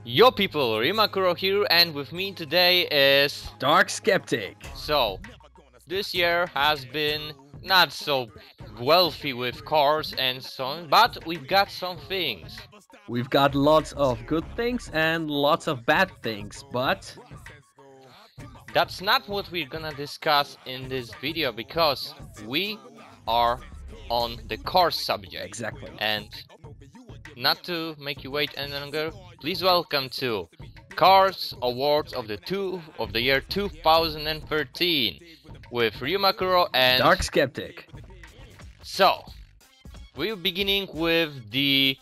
Yo people, Makkuro here, and with me today is... Dark Skeptic. So, this year has been not so wealthy with cars and so on, but we've got some things. We've got lots of good things and lots of bad things, but... That's not what we're gonna discuss in this video, because we are on the car subject. Exactly. And not to make you wait any longer, please welcome to Cars Awards of the year 2013 with Makkuro and Dark Skeptic. So, we're beginning with the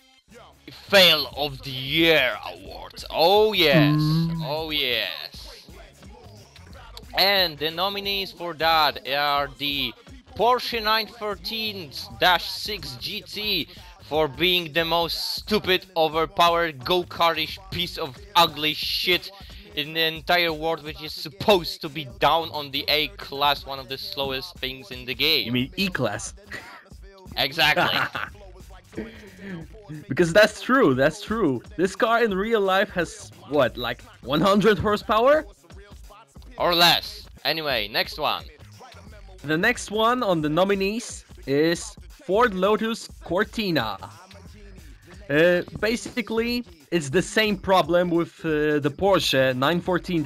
Fail of the Year Awards. Oh yes, oh yes. And the nominees for that are the Porsche 914-6 GT for being the most stupid, overpowered, go-kartish piece of ugly shit in the entire world, which is supposed to be down on the A class, one of the slowest things in the game. You mean E-Class? Exactly. Because that's true, that's true. This car in real life has, what, like 100 horsepower? Or less. Anyway, next one. The next one on the nominees is Ford Lotus Cortina. Basically, it's the same problem with the Porsche 914-6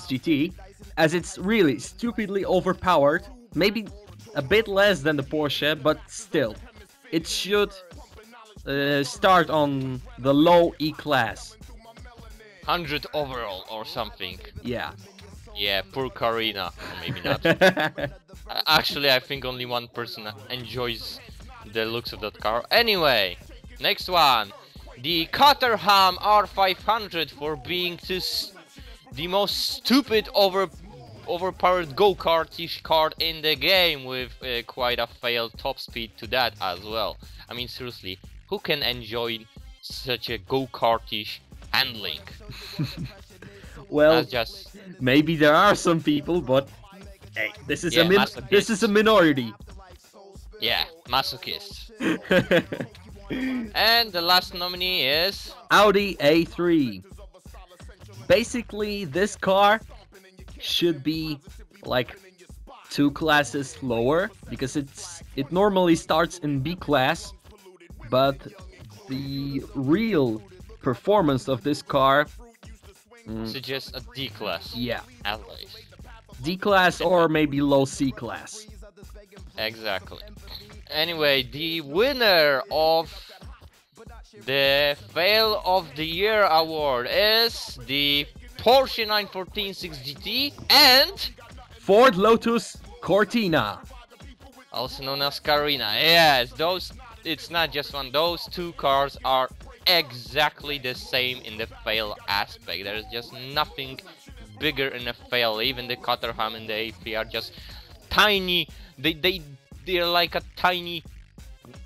GT, as it's really stupidly overpowered, maybe a bit less than the Porsche, but still. It should start on the low E-Class. 100 overall or something. Yeah. Yeah, poor Carina. Or maybe not. Actually, I think only one person enjoys the looks of that car. Anyway, next one. The Caterham R500 for being the most stupid overpowered go-kartish car in the game, with quite a failed top speed to that as well. I mean, seriously, who can enjoy such a go-kartish handling? Well, just... maybe there are some people, but hey, this is a minority. Yeah, masochist. And the last nominee is Audi A3. Basically, this car should be like 2 classes lower, because it normally starts in B class, but the real performance of this car suggests a D class. Yeah. At least. D class or maybe low C class. Exactly. Anyway, the winner of the Fail of the Year award is the Porsche 914-6 GT and Ford Lotus Cortina, also known as Carina. Yes, it's not just one. Those two cars are exactly the same in the fail aspect. There is just nothing bigger in a fail. Even the Caterham and the A3 are just tiny. They're like a tiny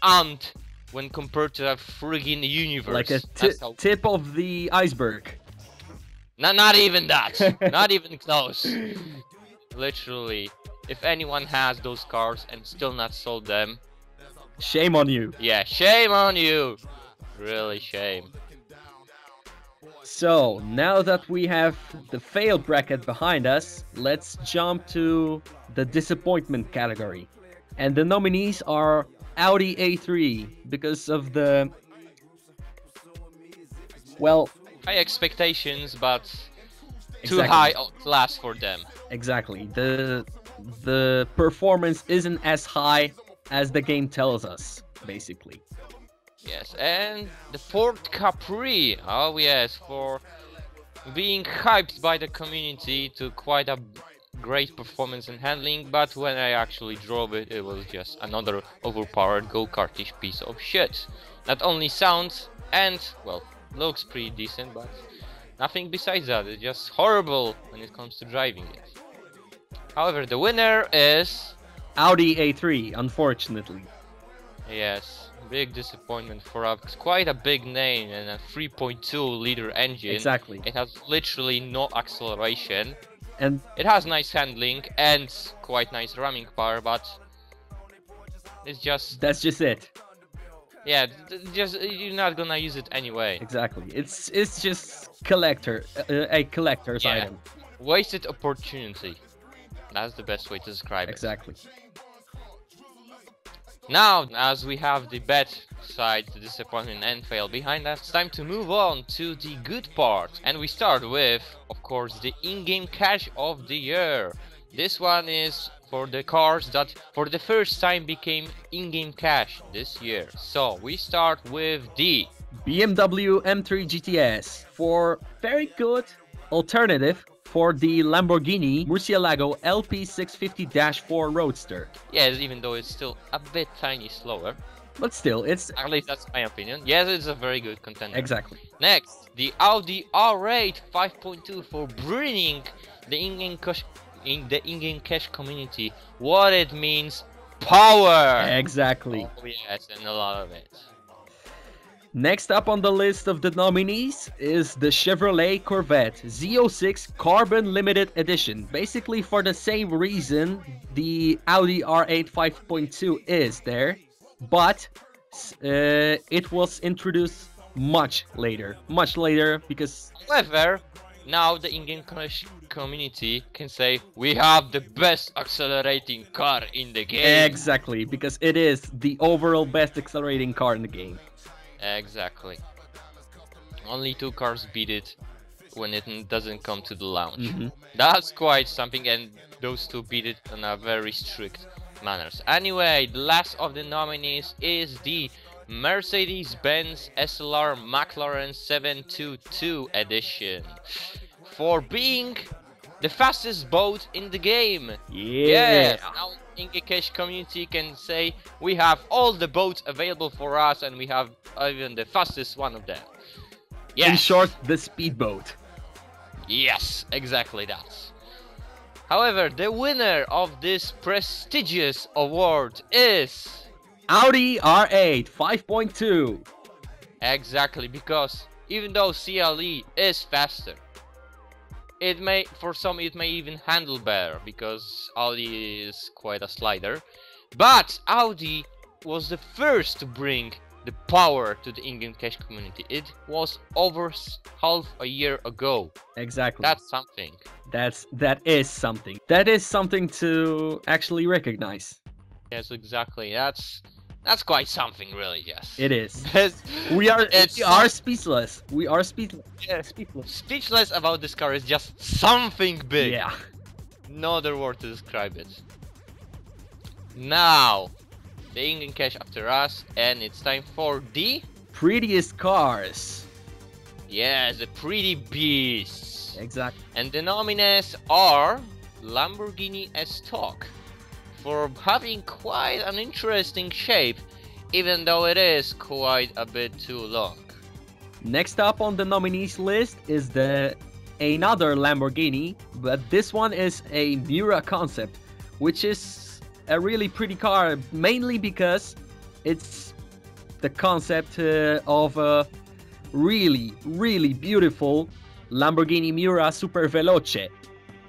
ant when compared to a friggin' universe. like a tip of the iceberg. Not even that. Not even close. Literally, if anyone has those cars and still not sold them, shame on you. Yeah, shame on you. Really shame. So, now that we have the fail bracket behind us, let's jump to the disappointment category. And the nominees are Audi A3, because of the... well... high expectations, but too exactly. high class for them. Exactly. The performance isn't as high as the game tells us, basically. Yes, and the Ford Capri, oh yes, for being hyped by the community to quite a great performance and handling, but when I actually drove it, it was just another overpowered go-kartish piece of shit. Not only sounds and, well, looks pretty decent, but nothing besides that. It's just horrible when it comes to driving it. However, the winner is Audi A3, unfortunately. Yes, big disappointment for quite a big name and a 3.2 liter engine. Exactly. It has literally no acceleration. And it has nice handling and quite nice ramming power, but it's just... that's just it. Yeah, just you're not gonna use it anyway. Exactly. It's just a collector's Yeah. item. Wasted opportunity. That's the best way to describe it. Exactly. Now, as we have the bad side, the disappointment and fail behind us, it's time to move on to the good part. And we start with, of course, the in-game cash of the year. This one is for the cars that for the first time became in-game cash this year. So we start with the BMW M3 GTS for very good alternative for the Lamborghini Murcielago LP650-4 Roadster. yes, even though it's still a bit tiny slower. But still, it's At least that's my opinion. Yes, it's a very good contender. exactly. Next, the Audi R8 5.2 for bringing the in-game cash community what it means power. Exactly. Oh yes, and a lot of it. Next up on the list of the nominees is the Chevrolet Corvette Z06 Carbon Limited Edition. Basically for the same reason the Audi R8 5.2 is there, but it was introduced much later because However, now the in-game cash community can say we have the best accelerating car in the game. exactly, because it is the overall best accelerating car in the game. Exactly. Only 2 cars beat it when it doesn't come to the launch. That's quite something, and those 2 beat it in a very strict manners. Anyway, the last of the nominees is the Mercedes-Benz SLR McLaren 722 edition for being the fastest boat in the game. Yeah. Now in-game cash community can say we have all the boats available for us, and we have even the fastest one of them. In short, the speedboat. Yes, exactly that. However, the winner of this prestigious award is Audi R8 5.2. exactly, because even though CLE is faster, it may, for some, it may even handle better because Audi is quite a slider. But Audi was the first to bring the power to the in-game cash community. It was over half a year ago. Exactly. That's something. That is something. That is something to actually recognize. Yes, exactly. That's quite something, really. Yes. It is. It's- We are it's speechless. We are speechless. yeah, Speechless. speechless about this car is just something big. Yeah. No other word to describe it. Now, the in-game cash after us, and it's time for the Prettiest cars. the pretty beasts. Exactly. And the nominees are Lamborghini S-Stock for having quite an interesting shape, even though it is quite a bit too long. Next up on the nominees list is another Lamborghini, but this one is a Miura concept, which is a really pretty car, mainly because it's the concept of a really beautiful Lamborghini Miura Super Veloce.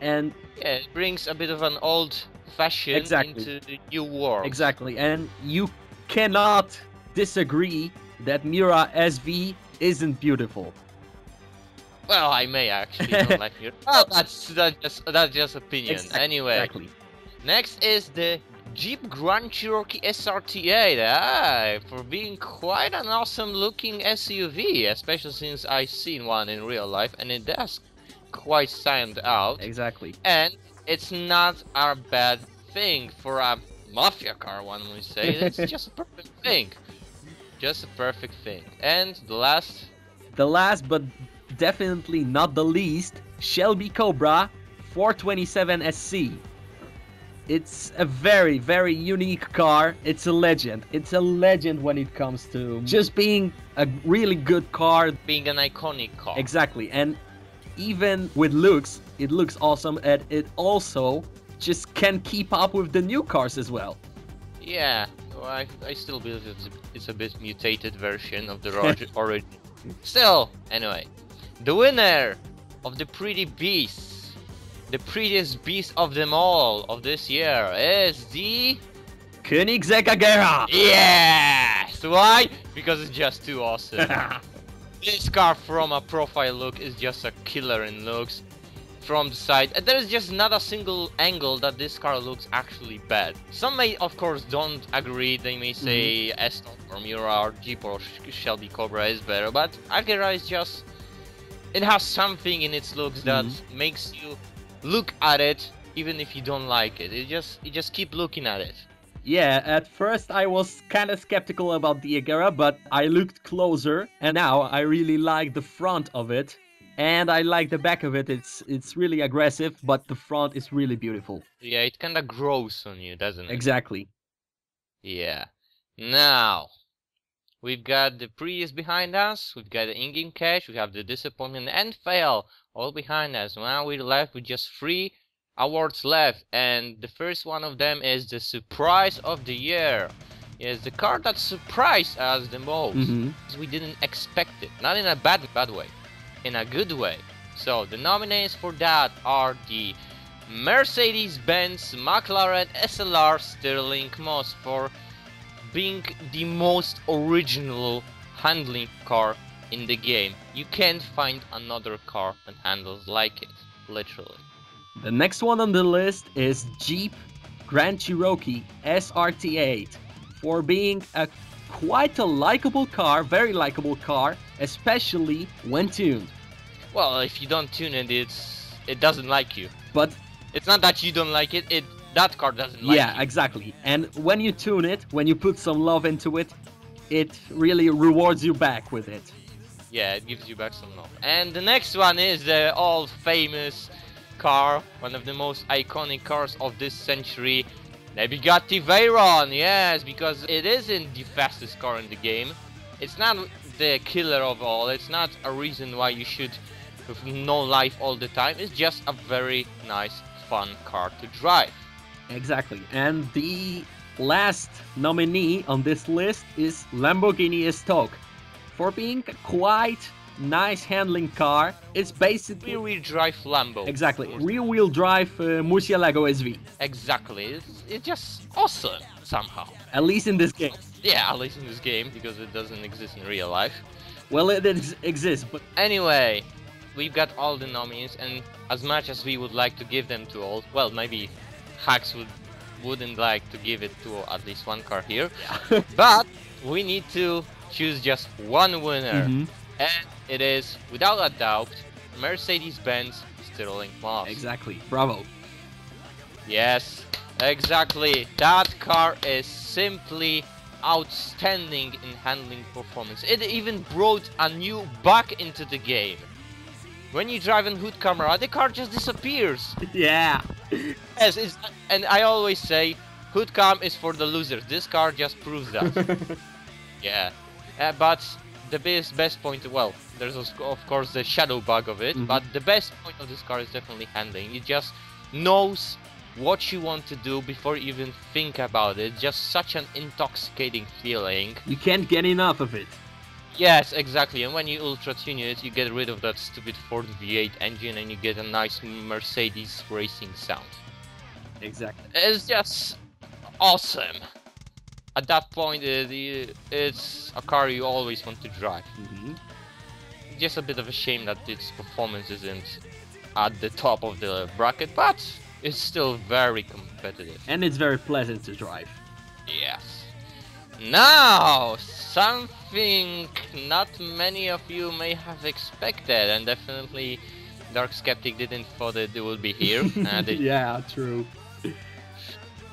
And Yeah, it brings a bit of an old fashion Exactly. into the new world. exactly, and you cannot disagree that Miura SV isn't beautiful. Well, I may actually don't like your. Oh, that's just opinion. Anyway, Exactly. next is the Jeep Grand Cherokee SRT8. For being quite an awesome looking SUV, especially since I've seen one in real life, and it does quite stand out. Exactly. And it's not a bad thing for a mafia car, one would say. It's just a perfect thing. Just a perfect thing. And the last but definitely not the least, Shelby Cobra 427 SC. It's a very unique car. It's a legend. It's a legend when it comes to just being a really good car. being an iconic car. Exactly. And even with looks, it looks awesome, and it also just can keep up with the new cars as well. Yeah, well, I still believe it's a bit mutated version of the origin. Still, anyway, the winner of the pretty beasts, the prettiest beast of them all of this year is the Koenigsegg Agera. yes. just why? Because it's just too awesome. This car from a profile look is just a killer in looks. From the side, there is just not a single angle that this car looks actually bad. Some may of course don't agree, they may say Aston or Miura or GeForce Shelby Cobra is better, but Akira is just, it has something in its looks that makes you look at it even if you don't like it. You just keep looking at it. Yeah, at first I was kind of skeptical about the Agera, but I looked closer and now I really like the front of it. And I like the back of it. It's really aggressive, but the front is really beautiful. Yeah, it kinda grows on you, doesn't it? Exactly. Yeah. Now, we've got the Prius behind us, we've got the in-game cache, we have the disappointment and fail all behind us. Now we're left with just 3 awards left, and the first one of them is the surprise of the year. Yes, the car that surprised us the most. We didn't expect it, not in a bad way, in a good way. So the nominees for that are the Mercedes-Benz McLaren SLR Stirling Moss for being the most original handling car in the game. You can't find another car that handles like it, literally. The next one on the list is Jeep Grand Cherokee SRT8 for being quite a likable car, very likable car, especially when tuned. Well, if you don't tune it, it doesn't like you. But it's not that you don't like it, that car doesn't like you. Yeah, exactly. And when you tune it, when you put some love into it, it really rewards you back with it. Yeah, it gives you back some love. And the next one is the all-famous car, one of the most iconic cars of this century, the Bugatti Veyron. Yes, because it isn't the fastest car in the game. It's not the killer of all. It's not a reason why you should have no life all the time. It's just a very nice, fun car to drive. Exactly. And the last nominee on this list is Lamborghini Estoque for being a quite nice handling car. It's basically rear-wheel drive Lambo. Exactly, rear-wheel drive Murcielago SV. Exactly, it's just awesome somehow. At least in this game. Yeah, at least in this game, because it doesn't exist in real life. Well, it exists, but anyway, we've got all the nominees, and as much as we would like to give them to all, well, maybe Hacks wouldn't like to give it to at least one car here, yeah. But we need to choose just one winner. And it is, without a doubt, Mercedes-Benz Stirling Moss. Exactly. Bravo. Yes, exactly. That car is simply outstanding in handling performance. It even brought a new bug into the game. When you drive in hood camera, the car just disappears. Yeah. Yes, and I always say, hood cam is for the losers. This car just proves that. Yeah. But the best point, well, there's of course the shadow bug of it, but the best point of this car is definitely handling. It just knows what you want to do before you even think about it. It's just such an intoxicating feeling. You can't get enough of it. Yes, exactly, and when you ultra tune it, you get rid of that stupid Ford V8 engine and you get a nice Mercedes racing sound. Exactly. It's just awesome. At that point, it's a car you always want to drive. Just a bit of a shame that its performance isn't at the top of the bracket, but it's still very competitive. And it's very pleasant to drive. Yes. Now, something not many of you may have expected, and definitely Dark Skeptic didn't thought that it would be here. Yeah, true.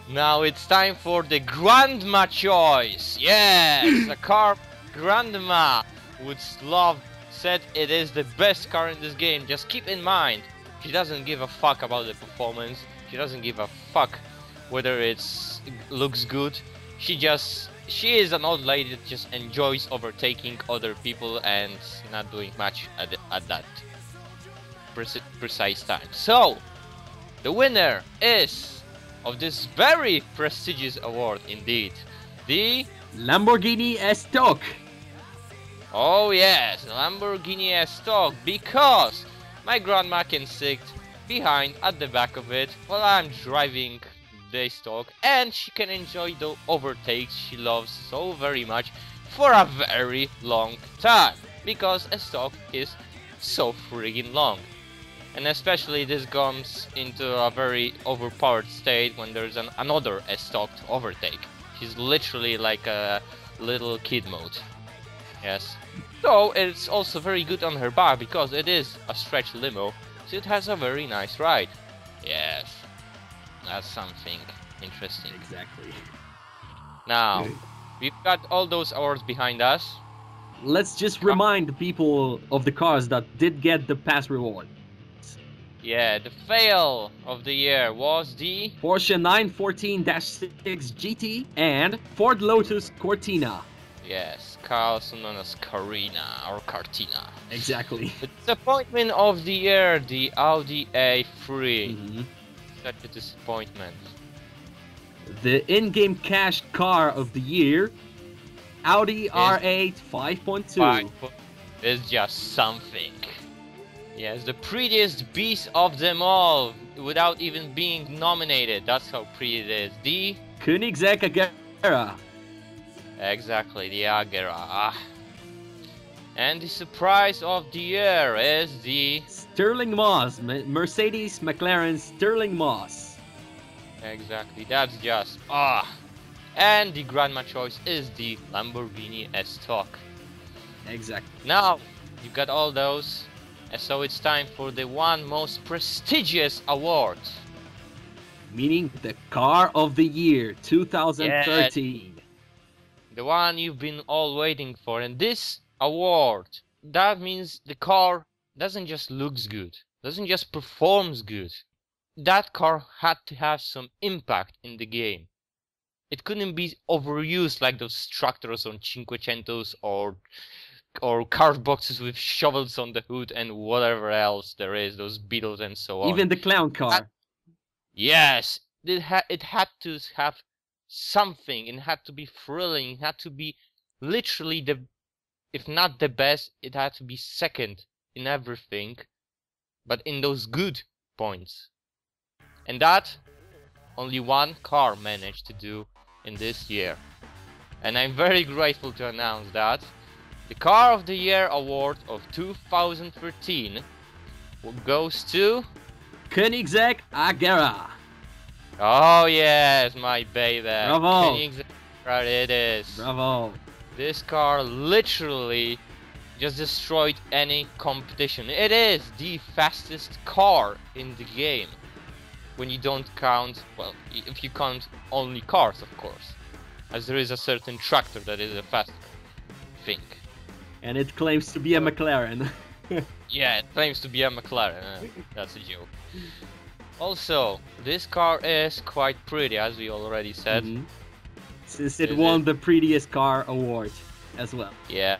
Now it's time for the Grandma choice. Yes, a car Grandma would love, said it is the best car in this game. Just keep in mind, she doesn't give a fuck about the performance. She doesn't give a fuck whether it looks good. She is an old lady that just enjoys overtaking other people and not doing much at that precise time. So, the winner is of this very prestigious award indeed, the Lamborghini Estoque. Oh yes, Lamborghini Estoque, because my grandma can sit behind at the back of it while I'm driving the Estoque, and she can enjoy the overtakes she loves so very much for a very long time, because a stock is so friggin' long. And especially this comes into a very overpowered state when there's another stock to overtake. She's literally like a little kid mode. Yes. So it's also very good on her back because it is a stretch limo, so it has a very nice ride. Yes. That's something interesting. Exactly. Now, we've got all those awards behind us. Let's just remind the people of the cars that did get the pass reward. Yeah, the fail of the year was the Porsche 914-6 GT and Ford Lotus Cortina. yes, car also known as Carina or Cartina. Exactly. The disappointment of the year, the Audi A3. Such a disappointment. The in-game cash car of the year, Audi R8 5.2. It's just something. Yes, the prettiest beast of them all, without even being nominated. That's how pretty it is. The Koenigsegg Agera. exactly, the Agera. And the surprise of the year is the Sterling Moss, Mercedes McLaren Sterling Moss. exactly, that's just and the grandma choice is the Lamborghini S-Stock. Exactly. Now you got all those, and so it's time for the one most prestigious award. Meaning the car of the year 2013. The one you've been all waiting for, and this award, that means the car doesn't just looks good, doesn't just performs good. That car had to have some impact in the game. It couldn't be overused like those tractors on Cinquecentos or card boxes with shovels on the hood and whatever else there is, those Beetles and so on. Even the clown car. Yes, it had to have something. It had to be thrilling. It had to be literally if not the best, it had to be second in everything, but in those good points. And that only one car managed to do in this year. And I'm very grateful to announce that the Car of the Year award of 2013 goes to Koenigsegg Agera. oh yes, my baby. Bravo. Right, it is. Bravo. This car literally just destroyed any competition. It is the fastest car in the game. When you don't count, well, if you count only cars, of course. As there is a certain tractor that is a fast thing. And it claims to be a McLaren. Yeah, it claims to be a McLaren. That's a joke. Also, this car is quite pretty, as we already said. Since it won the prettiest car award as well. Yeah,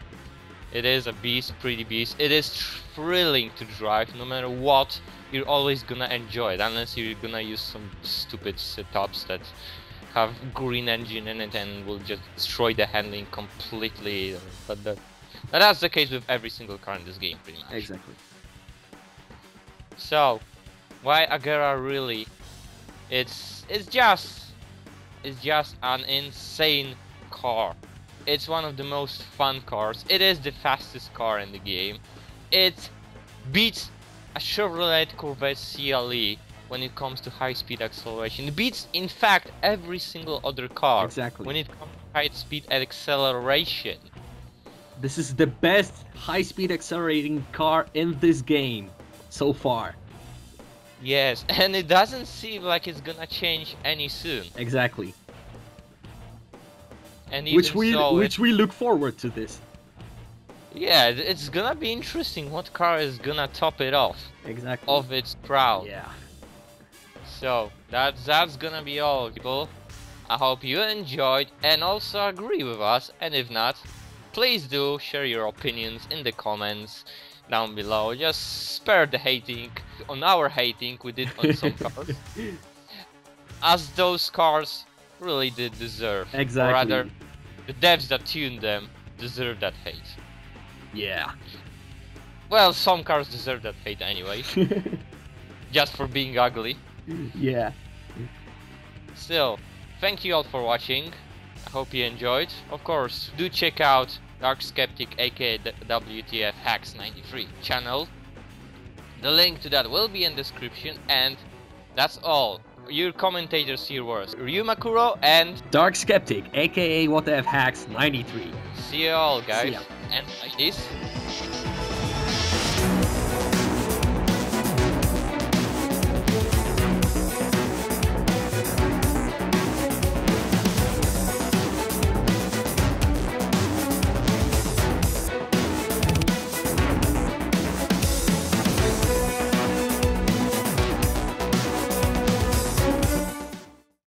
it is a beast, pretty beast. It is thrilling to drive, no matter what. You're always gonna enjoy it, unless you're gonna use some stupid setups that have green engine in it and will just destroy the handling completely. But that's the case with every single car in this game, pretty much. Exactly. So, why Agera really? It's just an insane car. It's one of the most fun cars. It is the fastest car in the game. It beats a Chevrolet Corvette CLE when it comes to high-speed acceleration. It beats, in fact, every single other car when it comes to high-speed acceleration. This is the best high-speed accelerating car in this game so far. Yes, and it doesn't seem like it's gonna change any soon. Exactly. And which we look forward to this. Yeah, it's gonna be interesting what car is gonna top it off. Exactly. Of its crown. Yeah. So that's gonna be all, people. I hope you enjoyed and also agree with us, and if not, please do share your opinions in the comments down below. Just spare the hating on our hating we did on some cars, as those cars really did deserve. Exactly. Or rather, the devs that tuned them deserve that hate. Yeah. Well, some cars deserve that hate anyway. Just for being ugly. Yeah. Still, thank you all for watching. I hope you enjoyed. Of course, do check out Dark Skeptic aka WTF Hacks 93 channel. The link to that will be in description, and that's all. Your commentators here were Makkuro and Dark Skeptic, aka WTF Hacks 93. see you all, guys. See ya. And like this.